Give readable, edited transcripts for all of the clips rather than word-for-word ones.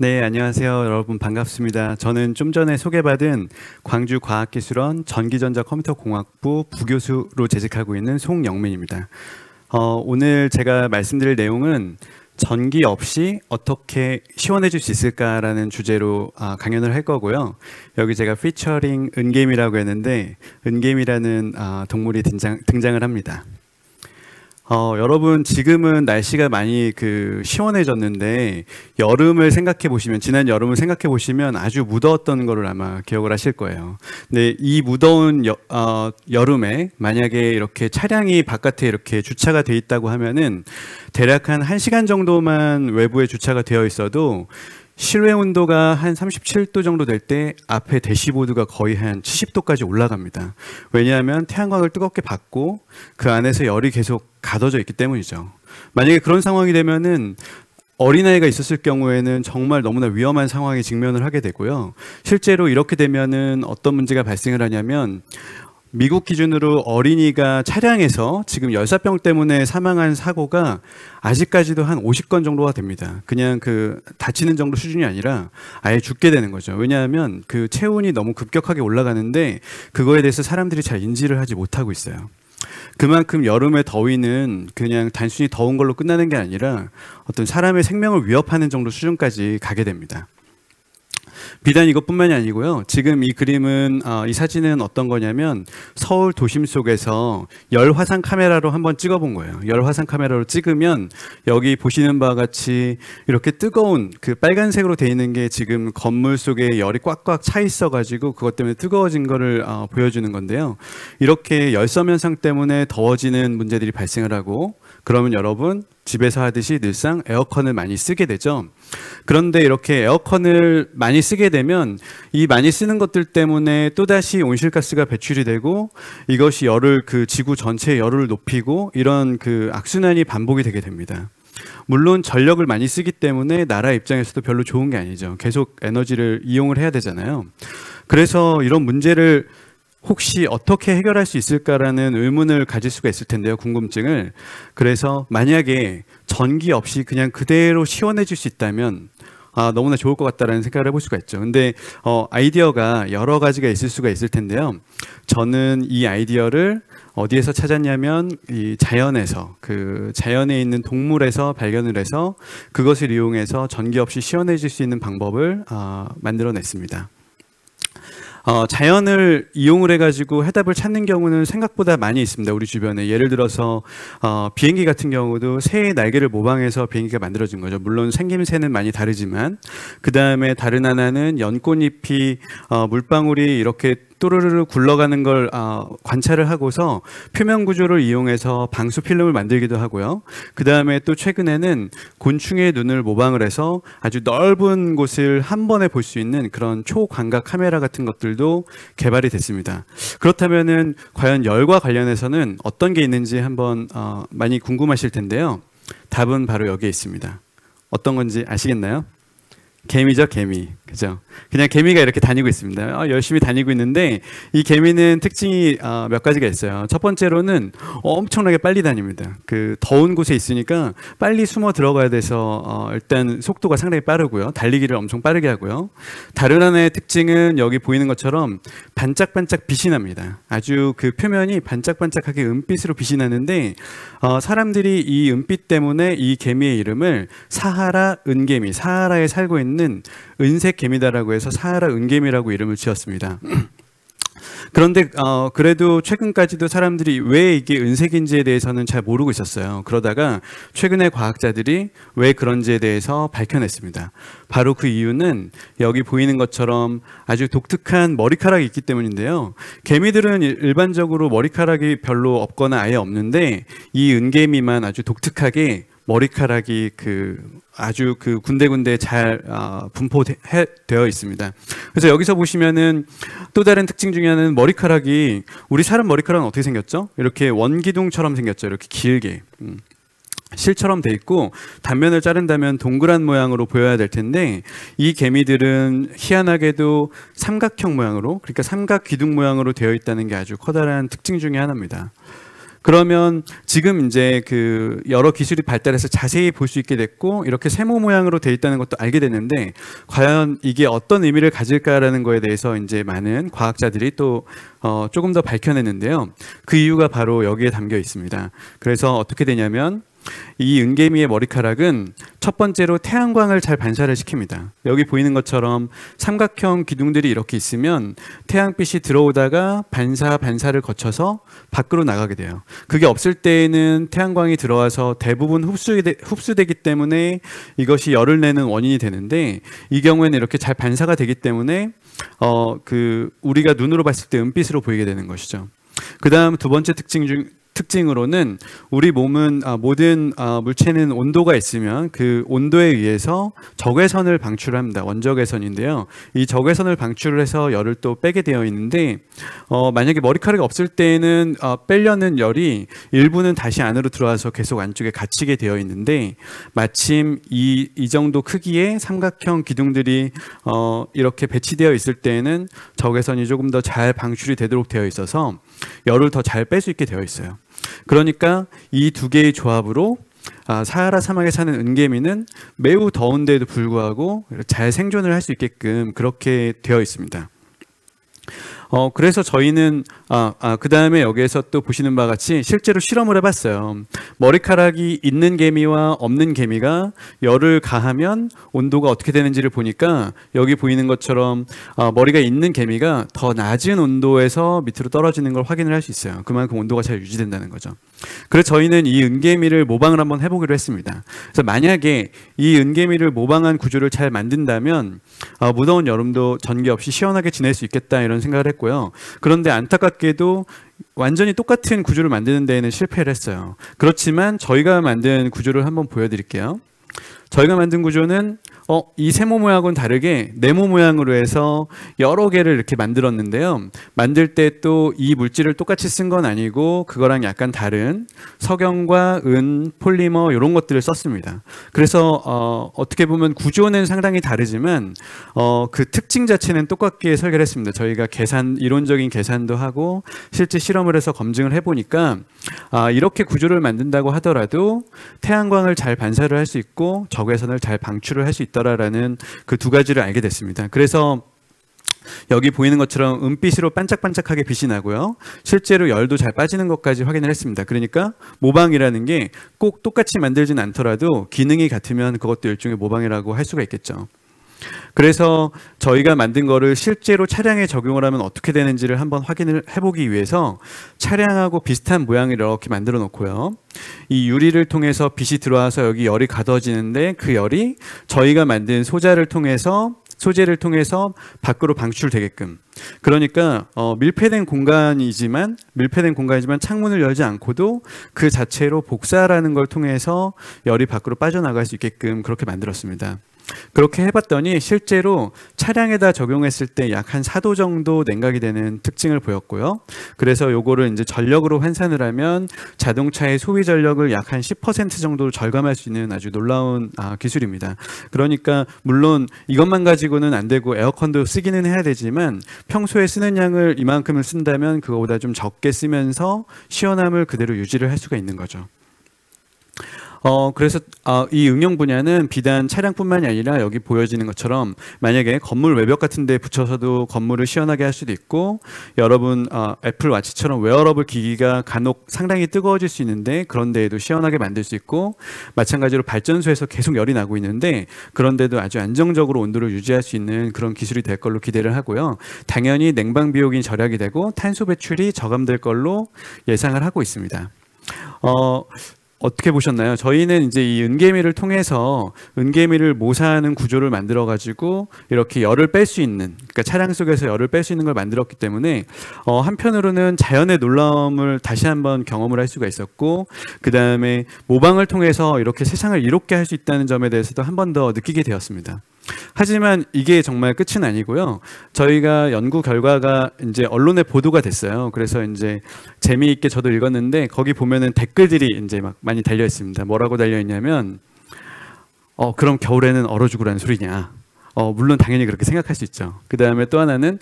네, 안녕하세요. 여러분 반갑습니다. 저는 좀 전에 소개받은 광주과학기술원 전기전자컴퓨터공학부 부교수로 재직하고 있는 송영민입니다. 오늘 제가 말씀드릴 내용은 전기 없이 어떻게 시원해질 수 있을까라는 주제로 강연을 할 거고요. 여기 제가 피처링 은개미라고 했는데 은개미라는 동물이 등장을 합니다. 여러분 지금은 날씨가 많이 시원해졌는데 여름을 생각해 보시면 지난 여름을 생각해 보시면 아주 무더웠던 거를 아마 기억을 하실 거예요. 근데 이 무더운 여름에 만약에 이렇게 차량이 바깥에 이렇게 주차가 돼 있다고 하면은 대략 한 1시간 정도만 외부에 주차가 되어 있어도 실외 온도가 한 37도 정도 될 때 앞에 대시보드가 거의 한 70도까지 올라갑니다. 왜냐하면 태양광을 뜨겁게 받고 그 안에서 열이 계속 가둬져 있기 때문이죠. 만약에 그런 상황이 되면은 어린아이가 있었을 경우에는 정말 너무나 위험한 상황에 직면을 하게 되고요. 실제로 이렇게 되면은 어떤 문제가 발생을 하냐면 미국 기준으로 어린이가 차량에서 지금 열사병 때문에 사망한 사고가 아직까지도 한 50건 정도가 됩니다. 그냥 다치는 정도 수준이 아니라 아예 죽게 되는 거죠. 왜냐하면 체온이 너무 급격하게 올라가는데 그거에 대해서 사람들이 잘 인지를 하지 못하고 있어요. 그만큼 여름의 더위는 그냥 단순히 더운 걸로 끝나는 게 아니라 어떤 사람의 생명을 위협하는 정도 수준까지 가게 됩니다. 비단 이것뿐만이 아니고요. 지금 이 그림은 이 사진은 어떤 거냐면 서울 도심 속에서 열화상 카메라로 한번 찍어본 거예요. 열화상 카메라로 찍으면 여기 보시는 바와 같이 이렇게 뜨거운 빨간색으로 돼 있는 게 지금 건물 속에 열이 꽉꽉 차 있어 가지고 그것 때문에 뜨거워진 거를 보여주는 건데요. 이렇게 열섬 현상 때문에 더워지는 문제들이 발생을 하고 그러면 여러분 집에서 하듯이 늘상 에어컨을 많이 쓰게 되죠. 그런데 이렇게 에어컨을 많이 쓰게 되면 이 많이 쓰는 것들 때문에 또다시 온실가스가 배출이 되고 이것이 열을 지구 전체의 열을 높이고 이런 악순환이 반복이 되게 됩니다. 물론 전력을 많이 쓰기 때문에 나라 입장에서도 별로 좋은 게 아니죠. 계속 에너지를 이용을 해야 되잖아요. 그래서 이런 문제를 혹시 어떻게 해결할 수 있을까라는 의문을 가질 수가 있을 텐데요. 궁금증을. 그래서 만약에 전기 없이 그냥 그대로 시원해질 수 있다면 너무나 좋을 것 같다라는 생각을 해볼 수가 있죠. 근데 아이디어가 여러 가지가 있을 수가 있을 텐데요. 저는 이 아이디어를 어디에서 찾았냐면 이 자연에서 자연에 있는 동물에서 발견을 해서 그것을 이용해서 전기 없이 시원해질 수 있는 방법을 만들어냈습니다. 자연을 이용을 해가지고 해답을 찾는 경우는 생각보다 많이 있습니다. 우리 주변에. 예를 들어서 비행기 같은 경우도 새의 날개를 모방해서 비행기가 만들어진 거죠. 물론 생김새는 많이 다르지만 그 다음에 다른 하나는 연꽃잎이 물방울이 이렇게 또르르르 굴러가는 걸 관찰을 하고서 표면 구조를 이용해서 방수 필름을 만들기도 하고요. 그 다음에 또 최근에는 곤충의 눈을 모방을 해서 아주 넓은 곳을 한 번에 볼 수 있는 그런 초광각 카메라 같은 것들도 개발이 됐습니다. 그렇다면은 과연 열과 관련해서는 어떤 게 있는지 한번 많이 궁금하실 텐데요. 답은 바로 여기에 있습니다. 어떤 건지 아시겠나요? 개미죠, 개미. 그죠? 그냥 개미가 이렇게 다니고 있습니다. 열심히 다니고 있는데 이 개미는 특징이 몇 가지가 있어요. 첫 번째로는 엄청나게 빨리 다닙니다. 더운 곳에 있으니까 빨리 숨어 들어가야 돼서 일단 속도가 상당히 빠르고요. 달리기를 엄청 빠르게 하고요. 다른 하나의 특징은 여기 보이는 것처럼 반짝반짝 빛이 납니다. 아주 표면이 반짝반짝하게 은빛으로 빛이 나는데 사람들이 이 은빛 때문에 이 개미의 이름을 사하라 은개미, 사하라에 살고 있는 은색 개미다라고 해서 사하라 은개미라고 이름을 지었습니다. 그런데 그래도 최근까지도 사람들이 왜 이게 은색인지에 대해서는 잘 모르고 있었어요. 그러다가 최근에 과학자들이 왜 그런지에 대해서 밝혀냈습니다. 바로 그 이유는 여기 보이는 것처럼 아주 독특한 머리카락이 있기 때문인데요. 개미들은 일반적으로 머리카락이 별로 없거나 아예 없는데 이 은개미만 아주 독특하게 머리카락이 아주 군데군데 잘 분포되어 있습니다. 그래서 여기서 보시면은 또 다른 특징 중에 하나는 머리카락이 우리 사람 머리카락은 어떻게 생겼죠? 이렇게 원기둥처럼 생겼죠. 이렇게 길게. 실처럼 돼 있고 단면을 자른다면 동그란 모양으로 보여야 될 텐데 이 개미들은 희한하게도 삼각형 모양으로 그러니까 삼각 기둥 모양으로 되어 있다는 게 아주 커다란 특징 중에 하나입니다. 그러면 지금 이제 그 여러 기술이 발달해서 자세히 볼 수 있게 됐고 이렇게 세모 모양으로 돼 있다는 것도 알게 됐는데 과연 이게 어떤 의미를 가질까라는 거에 대해서 이제 많은 과학자들이 또 조금 더 밝혀냈는데요. 그 이유가 바로 여기에 담겨 있습니다. 그래서 어떻게 되냐면 이 은개미의 머리카락은 첫 번째로 태양광을 잘 반사를 시킵니다. 여기 보이는 것처럼 삼각형 기둥들이 이렇게 있으면 태양빛이 들어오다가 반사를 거쳐서 밖으로 나가게 돼요. 그게 없을 때에는 태양광이 들어와서 대부분 흡수되기 때문에 이것이 열을 내는 원인이 되는데 이 경우에는 이렇게 잘 반사가 되기 때문에 우리가 눈으로 봤을 때 은빛으로 보이게 되는 것이죠. 그 다음 두 번째 특징으로는 우리 몸은 모든 물체는 온도가 있으면 그 온도에 의해서 적외선을 방출합니다. 원적외선인데요. 이 적외선을 방출을 해서 열을 또 빼게 되어 있는데 만약에 머리카락이 없을 때는 빼려는 열이 일부는 다시 안으로 들어와서 계속 안쪽에 갇히게 되어 있는데 마침 이 정도 크기의 삼각형 기둥들이 이렇게 배치되어 있을 때에는 적외선이 조금 더 잘 방출이 되도록 되어 있어서 열을 더 잘 뺄 수 있게 되어 있어요. 그러니까 이 두 개의 조합으로 사하라 사막에 사는 은개미는 매우 더운데도 불구하고 잘 생존을 할 수 있게끔 그렇게 되어 있습니다. 그래서 저희는 그 다음에 여기에서 또 보시는 바와 같이 실제로 실험을 해봤어요. 머리카락이 있는 개미와 없는 개미가 열을 가하면 온도가 어떻게 되는지를 보니까 여기 보이는 것처럼 머리가 있는 개미가 더 낮은 온도에서 밑으로 떨어지는 걸 확인을 할 수 있어요. 그만큼 온도가 잘 유지된다는 거죠. 그래서 저희는 이 은개미를 모방을 한번 해보기로 했습니다. 그래서 만약에 이 은개미를 모방한 구조를 잘 만든다면 무더운 여름도 전기 없이 시원하게 지낼 수 있겠다 이런 생각을 했고요. 그런데 안타깝게도 완전히 똑같은 구조를 만드는 데에는 실패를 했어요. 그렇지만 저희가 만든 구조를 한번 보여드릴게요. 저희가 만든 구조는 이 세모 모양하고는 다르게 네모 모양으로 해서 여러 개를 이렇게 만들었는데요. 만들 때 또 이 물질을 똑같이 쓴 건 아니고 그거랑 약간 다른 석영과 은, 폴리머 이런 것들을 썼습니다. 그래서 어떻게 보면 구조는 상당히 다르지만 그 특징 자체는 똑같게 설계를 했습니다. 저희가 이론적인 계산도 하고 실제 실험을 해서 검증을 해보니까 이렇게 구조를 만든다고 하더라도 태양광을 잘 반사를 할 수 있고 적외선을 잘 방출을 할 수 있더라라는 그 두 가지를 알게 됐습니다. 그래서 여기 보이는 것처럼 은빛으로 반짝반짝하게 빛이 나고요. 실제로 열도 잘 빠지는 것까지 확인을 했습니다. 그러니까 모방이라는 게 꼭 똑같이 만들진 않더라도 기능이 같으면 그것도 일종의 모방이라고 할 수가 있겠죠. 그래서 저희가 만든 거를 실제로 차량에 적용을 하면 어떻게 되는지를 한번 확인을 해보기 위해서 차량하고 비슷한 모양을 이렇게 만들어 놓고요. 이 유리를 통해서 빛이 들어와서 여기 열이 가둬지는데 그 열이 저희가 만든 소재를 통해서 밖으로 방출되게끔. 그러니까 밀폐된 공간이지만 창문을 열지 않고도 그 자체로 복사라는 걸 통해서 열이 밖으로 빠져나갈 수 있게끔 그렇게 만들었습니다. 그렇게 해봤더니 실제로 차량에다 적용했을 때 약 한 4도 정도 냉각이 되는 특징을 보였고요. 그래서 요거를 이제 전력으로 환산을 하면 자동차의 소비 전력을 약 한 10% 정도 절감할 수 있는 아주 놀라운 기술입니다. 그러니까 물론 이것만 가지고는 안 되고 에어컨도 쓰기는 해야 되지만 평소에 쓰는 양을 이만큼을 쓴다면 그거보다 좀 적게 쓰면서 시원함을 그대로 유지를 할 수가 있는 거죠. 그래서 이 응용 분야는 비단 차량뿐만이 아니라 여기 보여지는 것처럼 만약에 건물 외벽 같은 데 붙여서도 건물을 시원하게 할 수도 있고 여러분 애플워치처럼 웨어러블 기기가 간혹 상당히 뜨거워질 수 있는데 그런 데에도 시원하게 만들 수 있고 마찬가지로 발전소에서 계속 열이 나고 있는데 그런데도 아주 안정적으로 온도를 유지할 수 있는 그런 기술이 될 걸로 기대를 하고요. 당연히 냉방 비용이 절약이 되고 탄소 배출이 저감될 걸로 예상을 하고 있습니다. 어떻게 보셨나요? 저희는 이제 이 은개미를 통해서 은개미를 모사하는 구조를 만들어 가지고 이렇게 열을 뺄 수 있는, 그러니까 차량 속에서 열을 뺄 수 있는 걸 만들었기 때문에 한편으로는 자연의 놀라움을 다시 한번 경험을 할 수가 있었고 그 다음에 모방을 통해서 이렇게 세상을 이롭게 할 수 있다는 점에 대해서도 한 번 더 느끼게 되었습니다. 하지만 이게 정말 끝은 아니고요. 저희가 연구 결과가 이제 언론에 보도가 됐어요. 그래서 이제 재미있게 저도 읽었는데 거기 보면은 댓글들이 이제 막 많이 달려 있습니다. 뭐라고 달려 있냐면 그럼 겨울에는 얼어 죽으라는 소리냐? 물론 당연히 그렇게 생각할 수 있죠. 그 다음에 또 하나는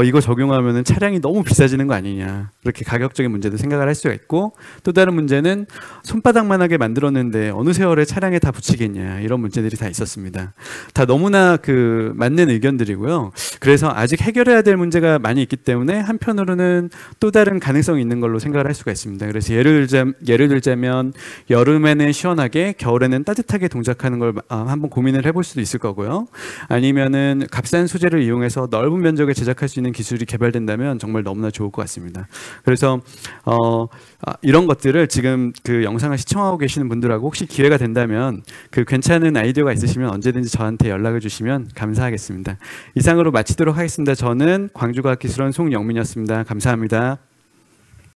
이거 적용하면은 차량이 너무 비싸지는 거 아니냐, 그렇게 가격적인 문제도 생각을 할 수가 있고, 또 다른 문제는 손바닥만하게 만들었는데 어느 세월에 차량에 다 붙이겠냐, 이런 문제들이 다 있었습니다. 다 너무나 그 맞는 의견들이고요. 그래서 아직 해결해야 될 문제가 많이 있기 때문에 한편으로는 또 다른 가능성이 있는 걸로 생각을 할 수가 있습니다. 그래서 예를 들자면 여름에는 시원하게, 겨울에는 따뜻하게 동작하는 걸 한번 고민을 해볼 수도 있을 거고요. 아니면은 값싼 소재를 이용해서 넓은 면적에 제작할 수 있는 기술이 개발된다면 정말 너무나 좋을 것 같습니다. 그래서 이런 것들을 지금 그 영상을 시청하고 계시는 분들하고 혹시 기회가 된다면 그 괜찮은 아이디어가 있으시면 언제든지 저한테 연락을 주시면 감사하겠습니다. 이상으로 마치도록 하겠습니다. 저는 광주과학기술원 송영민이었습니다. 감사합니다.